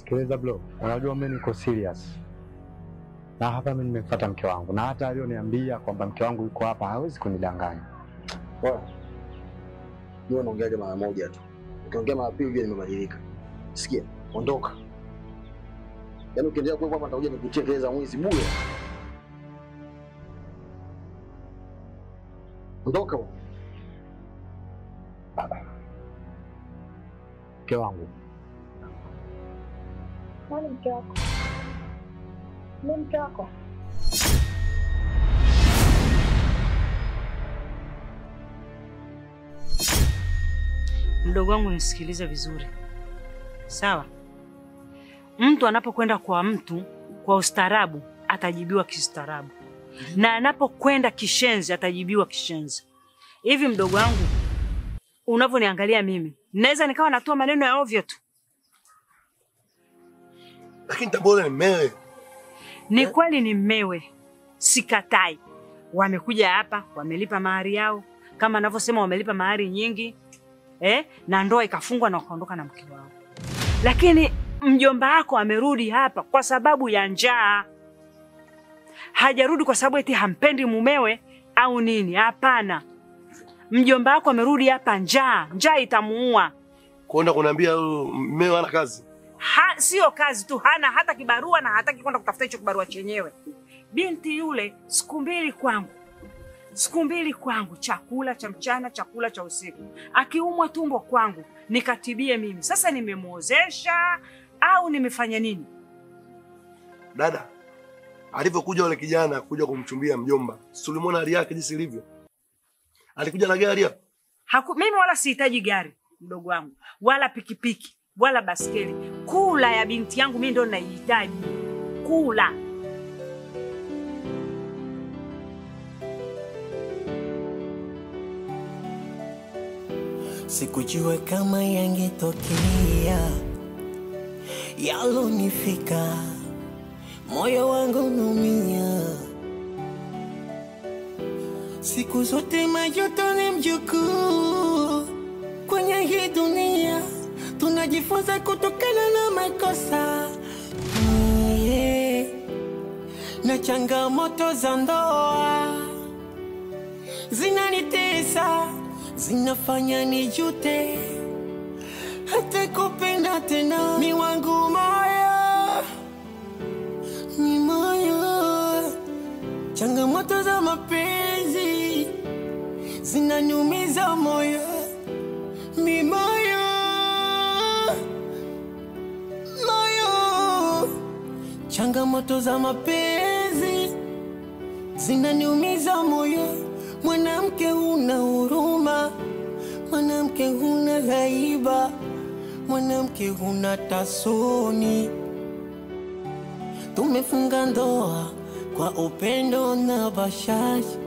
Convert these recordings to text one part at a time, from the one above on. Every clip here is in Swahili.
Sikiliza bro, unajua mimi niko serious. Na hapa mimi nimefuata mke wangu na hata alioniambia kwamba mke wangu yuko hapa hawezi kunidanganya. Bwana. Wewe unaongea mara moja tu. Ukiongea mara pili vile nimebadilika. Sikia, ondoka. Yaani ukiendelea kwa hapa nitakuja nikutie kelele za mwizi bure. Ondoka bwana. Mke wangu. Nani mke wako? Ni mke wako? Mdogo wangu nisikilize vizuri. Sawa? Mtu anapokwenda kwa mtu kwa ustaarabu atajibiwa kistaarabu. Na anapokwenda kishenzi atajibiwa kishenzi. Hivi mdogo wangu unavyoniangalia mimi, naweza nikawa natoa maneno ya ovyo tu. Lakini Tabora ni mmewe. Ni kweli ni mmewe. Sikatai. Wamekuja hapa, wamelipa mahari yao. Kama anavyosema wamelipa mahari nyingi. Na ndoa ikafungwa na wakaondoka na mke wao. Lakini mjomba wako amerudi hapa kwa sababu ya njaa. Hajarudi kwa sababu eti hampendi mumewe au nini. Hapana. Mjomba wako amerudi hapa njaa. Njaa itamuua. Kwenda kuniambia mumewe hana kazi. Sio kazi tu, hana hata kibarua na hataki kwenda kutafuta hicho kibarua chenyewe. Binti yule siku mbili kwangu, chakula cha mchana, chakula cha usiku. Akiumwa tumbo kwangu, nikatibie mimi. Sasa nimemuozesha au nimefanya nini? Dada, alivyokuja yule kijana kuja kumchumbia mjomba, tulimwona hali yake jinsi ilivyo. Alikuja na gari hapo. Mimi wala sihitaji gari, mdogo wangu, wala pikipiki, wala baskeli. Kula ya binti yangu mimi ndio naihitaji. Kula. Sikujua kama yangetokea yalonifika, moyo wangu unaumia. Siku zote majuto ni mjukuu, kwenye hii dunia tunajifunza kutokana na makosa. Na changamoto za ndoa zinanitesa, zinafanya nijute hata kupenda tena. Mi wangu moyo, mi moyo, changamoto za mapenzi zinaniumiza moyo. Mi moyo, moyo, changamoto za mapenzi zinaniumiza moyo. Mwanamke huna huruma, mwanamke huna haiba, mwanamke huna tasoni. Tumefunga ndoa kwa upendo na bashasha,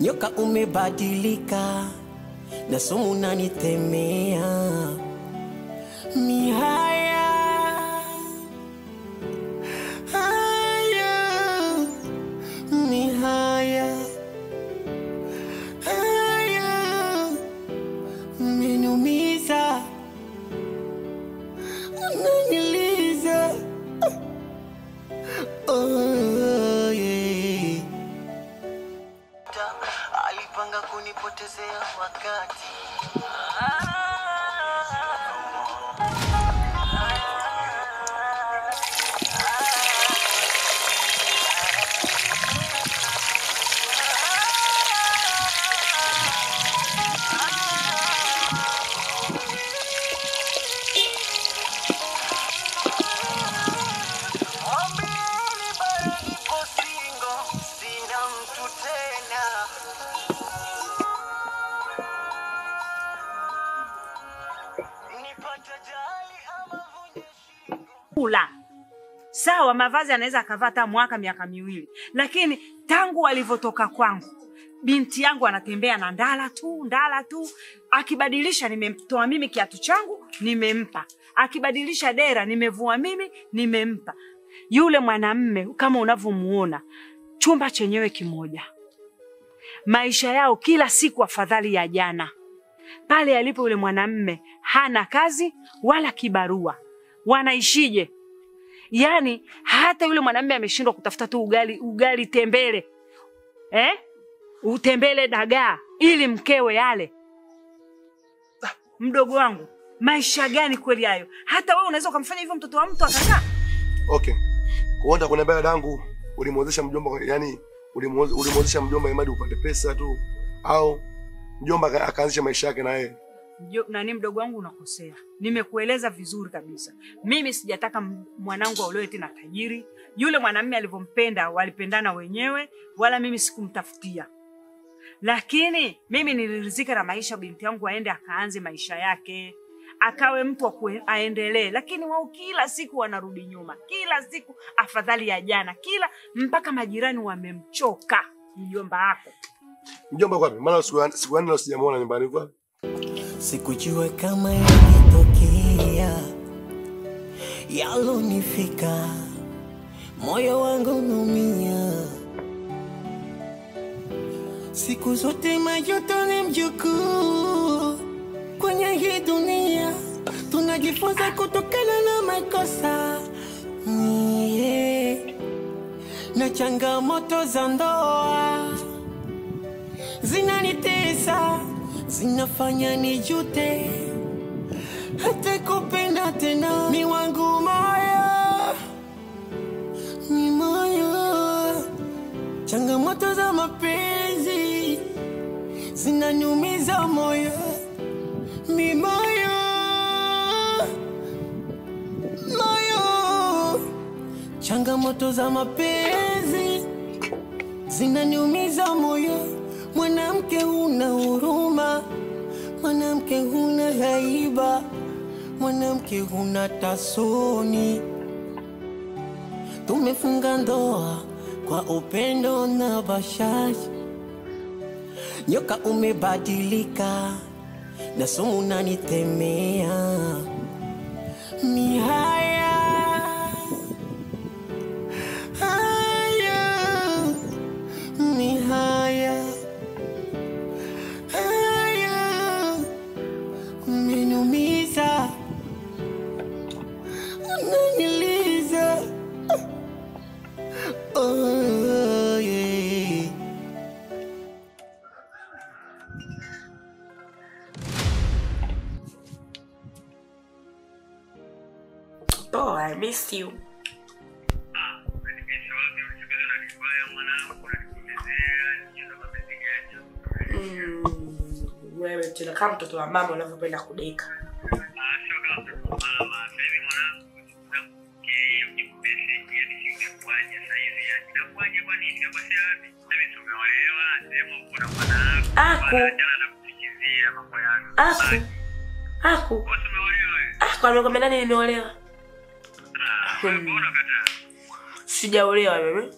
nyoka umebadilika na sumu unanitemea. Mihaya mihaya umeniumiza, unaniliza. Alipanga kunipotezea wakati. Kula. Sawa, mavazi anaweza akavaa hata mwaka miaka miwili. Lakini tangu alivyotoka kwangu, binti yangu anatembea na ndala tu. Akibadilisha nimemtoa mimi kiatu changu, nimempa. Akibadilisha dera nimevua mimi, nimempa. Yule mwanamume kama unavyomuona, chumba chenyewe kimoja. Maisha yao kila siku afadhali ya jana. Pale alipo yule mwanamume hana kazi wala kibarua. wanaishije? Yaani hata yule mwanamume ameshindwa kutafuta tu ugali tembele. Utembele dagaa ili mkewe yale. Mdogo wangu, maisha gani kweli hayo? Hata wewe unaweza kumfanya hivyo mtoto wa mtu akakaa? Okay. Kuonda kuna baya dangu ulimwozesha mjomba, yani ulimwozesha mjomba imadi upate pesa tu au mjomba akaanzisha maisha yake na yeye? Nani mdogo wangu, unakosea. Nimekueleza vizuri kabisa. Mimi sijataka mwanangu aolewe tena tajiri. Yule mwanamume alivyompenda walipendana wenyewe, wala mimi sikumtafutia. Lakini mimi nilirizika na maisha, binti yangu aende akaanze maisha yake. Akawe mtu aendelee. Lakini wao kila siku wanarudi nyuma. Kila siku afadhali ya jana. Mpaka majirani wamemchoka mjomba wako. Mjomba kwapi? Maana siku nne sijamuona nyumbani kwa. Sikujua kama yangetokea yalonifika, moyo wangu unaumia. Siku zote majuto ni mjukuu kwenye hii dunia, tunajifunza kutokana na makosa. Na changamoto za ndoa zinanitesa, zinafanya nijute hata kupenda tena. Ni wangu moyo, ni moyo. Changamoto za mapenzi zinaniumiza moyo, mi moyo, moyo. Changamoto za mapenzi zinaniumiza moyo. Mwanamke huna huruma, mwanamke huna haiba, mwanamke huna tasoni. Tumefunga ndoa kwa upendo na bashasha, nyoka umebadilika na sumu unanitemea. Ni haya ni haya umeniumiza, unaniliza. Oh, yeah. Oh, I miss you. Wewe tena kama mtoto wa mama unavyopenda kudeka. Aku amekwambia nani nimeolewa? Sijaolewa wewe.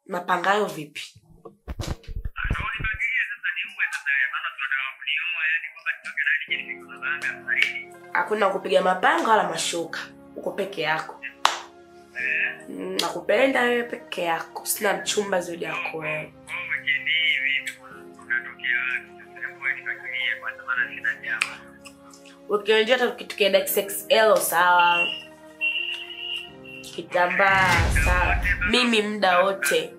Mapanga hayo vipi? Hakuna kupiga mapanga wala mashoka. Uko peke yako. Nakupenda wewe peke yako. Sina mchumba zaidi yako wewe. Ukiongea hata tukienda XXL sawa. Kitambaa sawa. Mimi muda wote.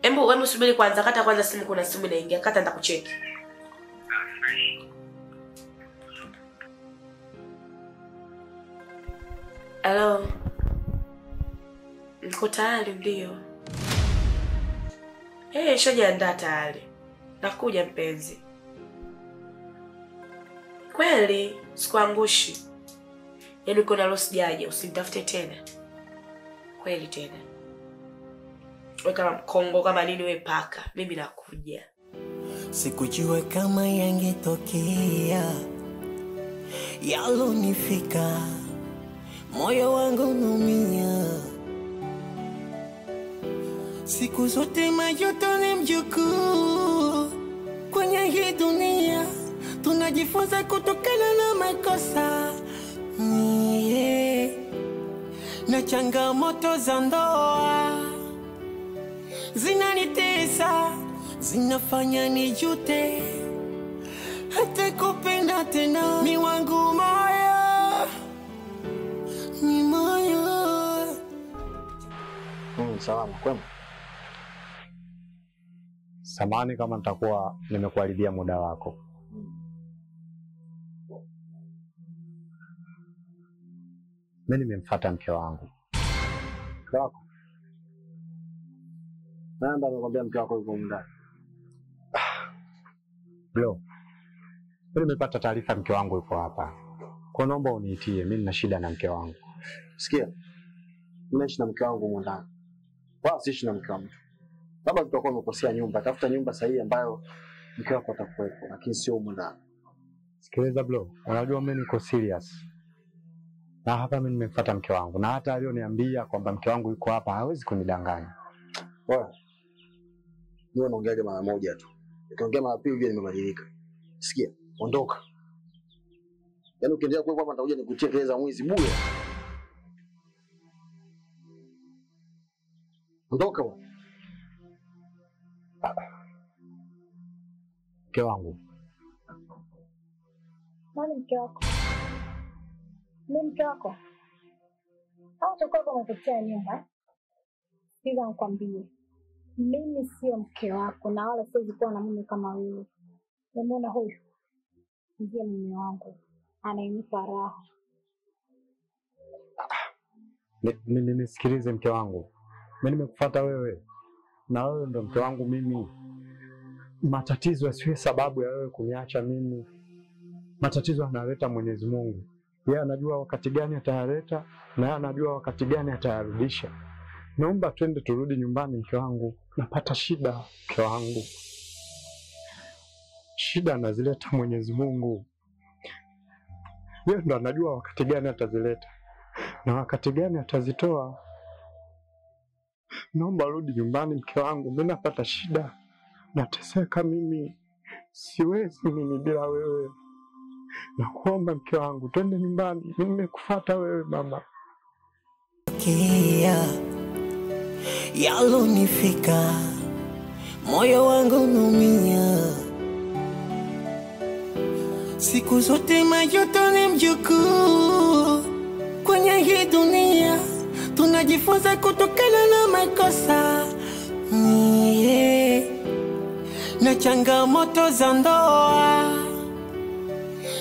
Hebu subiri kwanza, kata kwanza simu, kuna simu inaingia, kata nitakucheki. Hello. Niko tayari ndio. Shojiandaa tayari. Nakuja mpenzi. Kweli sikuangushi. Yaani uko na loss jaje, usinitafute tena. Kweli tena. Wewe kama mkongo kama nini wewe paka, mimi nakuja. Sikujua kama yangetokea yalonifika, moyo wangu unaumia. Siku zote majuto ni mjukuu kwenye hii dunia, tunajifunza kutokana na makosa. na changamoto za ndoa zinanitesa, zinafanya nijute hata kupenda tena. Mi wangu moyo, mi moyo. Salama kwema? Samahani kama nitakuwa nimekuharibia muda wako. Mimi nimemfuata mke wangu. Mke wako? Nani amekwambia mke wako yuko ndani? Bro, mimi nimepata taarifa mke wangu yuko hapa. Kwa naomba uniitie, mimi nina shida na mke wangu. Sikia, mimi naishi na mke wangu huko ndani. Wala siishi na mke wa mtu. Labda tutakuwa tumekosea nyumba, tafuta nyumba sahihi ambayo mke wako atakuwepo, lakini sio huko ndani. Sikiliza bro, unajua mimi niko serious. Na hapa mimi nimefuata mke wangu, na hata alioniambia kwamba mke wangu yuko hapa hawezi kunidanganya. Wewe ndio unaongeaje mara moja tu. Ukiongea mara pili vile nimebadilika. Sikia, ondoka. Yaani ukiendelea kuwepo hapa nitakuja nikutie kelele mwizi bure. Ondoka bwana. Mke wangu. Nani mke wako? Mimi mke wako? Au utakuwa umepotea nyumba? Sikiza nikwambie. Mimi sio mke wako na wala siwezi kuwa na mume kama wewe. Unaona huyu? Ndiye mume wangu. Ananipa raha. Nisikilize mke wangu. Mimi nimekufuata wewe. Na wewe ndo mke wangu mimi. Matatizo yasiwe sababu ya wewe kuniacha mimi. Matatizo analeta Mwenyezi Mungu. Yeye anajua wakati gani atayaleta na yeye anajua wakati gani atayarudisha. Naomba twende turudi nyumbani mke wangu. Napata shida mke wangu. Shida anazileta Mwenyezi Mungu. Yeye ndo anajua wakati gani atazileta na wakati gani atazitoa. Naomba rudi nyumbani mke wangu. Mimi napata shida. Nateseka mimi. Siwezi mimi bila wewe. Nakuomba mke wangu twende nyumbani. Mimi nimekufuata wewe mama. Kia yalonifika, moyo wangu unaumia. Siku zote majuto ni mjukuu. Kwenye hii dunia tunajifunza kutokana na makosa. Na changamoto za ndoa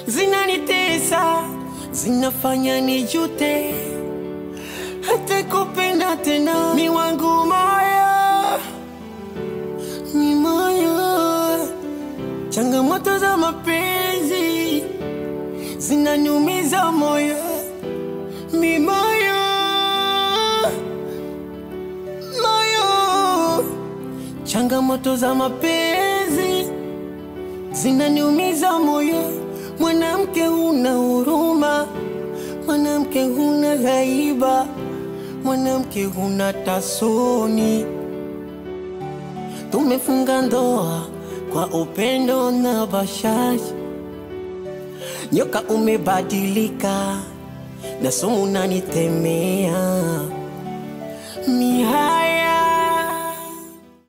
zinanitesa, zinafanya nijute hata kupenda tena. Mi wangu moyo, mi moyo. Changamoto za mapenzi zinaniumiza moyo, mi moyo, moyo. Changamoto za mapenzi zinaniumiza moyo. Mwanamke huna huruma, mwanamke huna haiba, mwanamke huna tasoni. Tumefunga ndoa kwa upendo na bashasha. Nyoka umebadilika na sumu unanitemea. Mihaya